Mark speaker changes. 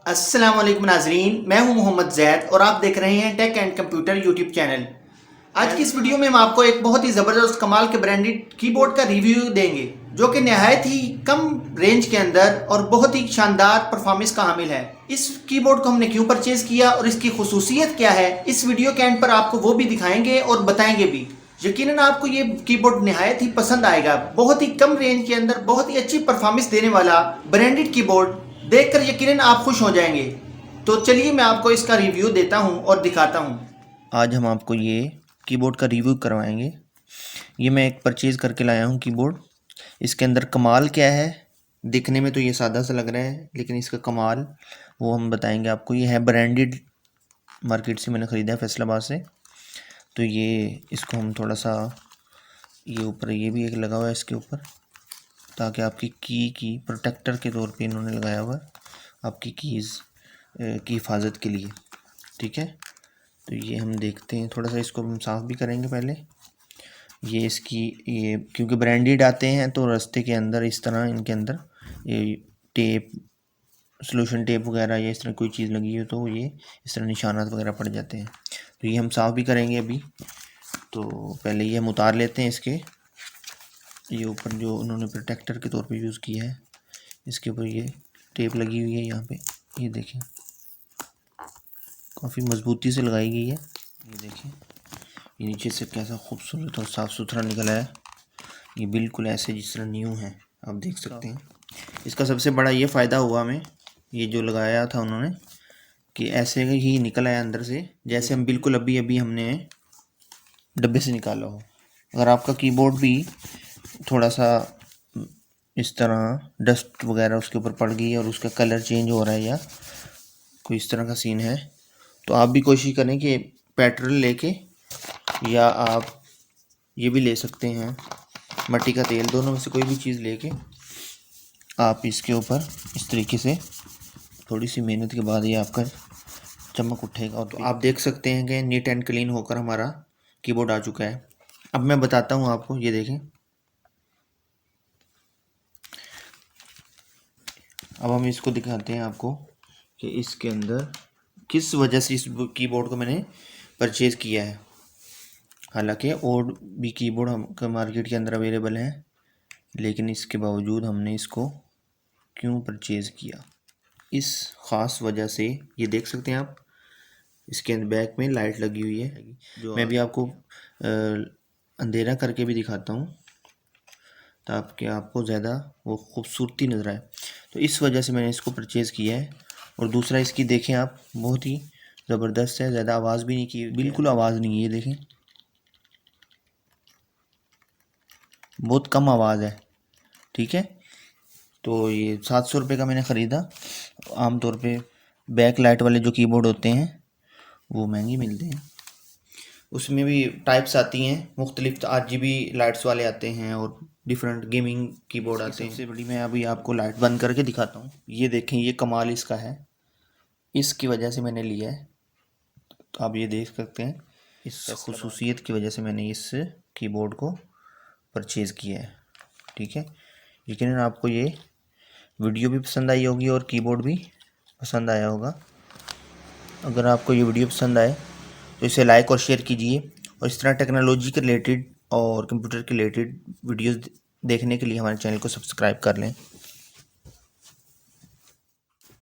Speaker 1: अस्सलाम वालेकुम नाजरीन, मैं हूं मोहम्मद जैद और आप देख रहे हैं tech and computer YouTube channel. आज की इस वीडियो में हम आपको एक बहुत ही ज़बरदस्त कमाल के ब्रांडेड कीबोर्ड का रिव्यू देंगे जो कि नहायत ही कम रेंज के अंदर और बहुत ही शानदार परफॉर्मेंस का हामिल है। इस कीबोर्ड को हमने क्यों परचेज किया और इसकी खुसूसियत क्या है, इस वीडियो के एंड पर आपको वो भी दिखाएंगे और बताएंगे भी। यकीनन आपको ये कीबोर्ड निहायत ही पसंद आएगा। बहुत ही कम रेंज के अंदर बहुत ही अच्छी परफॉर्मेंस देने वाला ब्रांडेड कीबोर्ड देखकर यकीनन आप खुश हो जाएंगे। तो चलिए मैं आपको इसका रिव्यू देता हूं और दिखाता हूं।
Speaker 2: आज हम आपको ये कीबोर्ड का रिव्यू करवाएंगे। ये मैं एक परचेज़ करके लाया हूँ कीबोर्ड। इसके अंदर कमाल क्या है, दिखने में तो ये सादा सा लग रहा है लेकिन इसका कमाल वो हम बताएंगे आपको। ये है ब्रांडेड, मार्केट से मैंने ख़रीदा है फैसलाबाद से। तो ये इसको हम थोड़ा सा, ये ऊपर ये भी एक लगा हुआ है इसके ऊपर, ताकि आपकी की प्रोटेक्टर के तौर पे इन्होंने लगाया हुआ है आपकी कीज़ की हिफाजत के लिए। ठीक है, तो ये हम देखते हैं, थोड़ा सा इसको हम साफ़ भी करेंगे पहले। ये इसकी ये क्योंकि ब्रांडेड आते हैं तो रास्ते के अंदर इस तरह इनके अंदर ये टेप, सोल्यूशन टेप वगैरह या इस तरह कोई चीज़ लगी हो तो ये इस तरह निशानात वगैरह पड़ जाते हैं। तो ये हम साफ़ भी करेंगे अभी। तो पहले ये हम उतार लेते हैं इसके, ये ऊपर जो उन्होंने प्रोटेक्टर के तौर पे यूज़ किया है, इसके ऊपर ये टेप लगी हुई है यहाँ पे, ये देखें काफ़ी मज़बूती से लगाई गई है। ये देखें ये नीचे से कैसा खूबसूरत और साफ़ सुथरा निकला है, ये बिल्कुल ऐसे जिस तरह न्यू है, आप देख सकते हैं। इसका सबसे बड़ा ये फ़ायदा हुआ हमें, ये जो लगाया था उन्होंने, कि ऐसे ही निकल आया अंदर से जैसे हम बिल्कुल अभी अभी हमने डब्बे से निकाला हो। अगर आपका कीबोर्ड भी थोड़ा सा इस तरह डस्ट वगैरह उसके ऊपर पड़ गई और उसका कलर चेंज हो रहा है या कोई इस तरह का सीन है, तो आप भी कोशिश करें कि पेट्रोल लेके, या आप ये भी ले सकते हैं मिट्टी का तेल, दोनों में से कोई भी चीज़ लेके आप इसके ऊपर इस तरीके से थोड़ी सी मेहनत के बाद ये आपका चमक उठेगा। तो आप देख सकते हैं कि नीट एंड क्लीन होकर हमारा कीबोर्ड आ चुका है। अब मैं बताता हूँ आपको, ये देखें। अब हम इसको दिखाते हैं आपको कि इसके अंदर किस वजह से इस कीबोर्ड को मैंने परचेज़ किया है। हालांकि और भी कीबोर्ड हम मार्केट के अंदर अवेलेबल हैं, लेकिन इसके बावजूद हमने इसको क्यों परचेज़ किया, इस ख़ास वजह से। ये देख सकते हैं आप, इसके अंदर बैक में लाइट लगी हुई है, जो मैं भी आपको अंधेरा करके भी दिखाता हूँ ताकि आपको ज़्यादा वो खूबसूरती नज़र आए। तो इस वजह से मैंने इसको परचेज़ किया है। और दूसरा इसकी देखें आप, बहुत ही ज़बरदस्त है, ज़्यादा आवाज़ भी नहीं की, बिल्कुल आवाज़ नहीं है, ये देखें बहुत कम आवाज़ है। ठीक है, तो ये 700 रुपये का मैंने ख़रीदा। आमतौर पे बैक लाइट वाले जो कीबोर्ड होते हैं वो महंगे मिलते हैं, उसमें भी टाइप्स आती हैं मुख्तलिफ, RGB लाइट्स वाले आते हैं और डिफरेंट गेमिंग कीबोर्ड आते हैं। सबसे बड़ी मैं अभी आपको लाइट बंद करके दिखाता हूँ। ये देखें, ये कमाल इसका है, इसकी वजह से मैंने लिया है। तो आप ये देख सकते हैं, इस खुसूसियत की वजह से मैंने इस कीबोर्ड को परचेज़ किया है। ठीक है, यकीनन आपको ये वीडियो भी पसंद आई होगी और कीबोर्ड भी पसंद आया होगा। अगर आपको ये वीडियो पसंद आए तो इसे लाइक और शेयर कीजिए, और इस तरह टेक्नोलॉजी के रिलेटेड और कंप्यूटर के रिलेटेड वीडियोस देखने के लिए हमारे चैनल को सब्सक्राइब कर लें।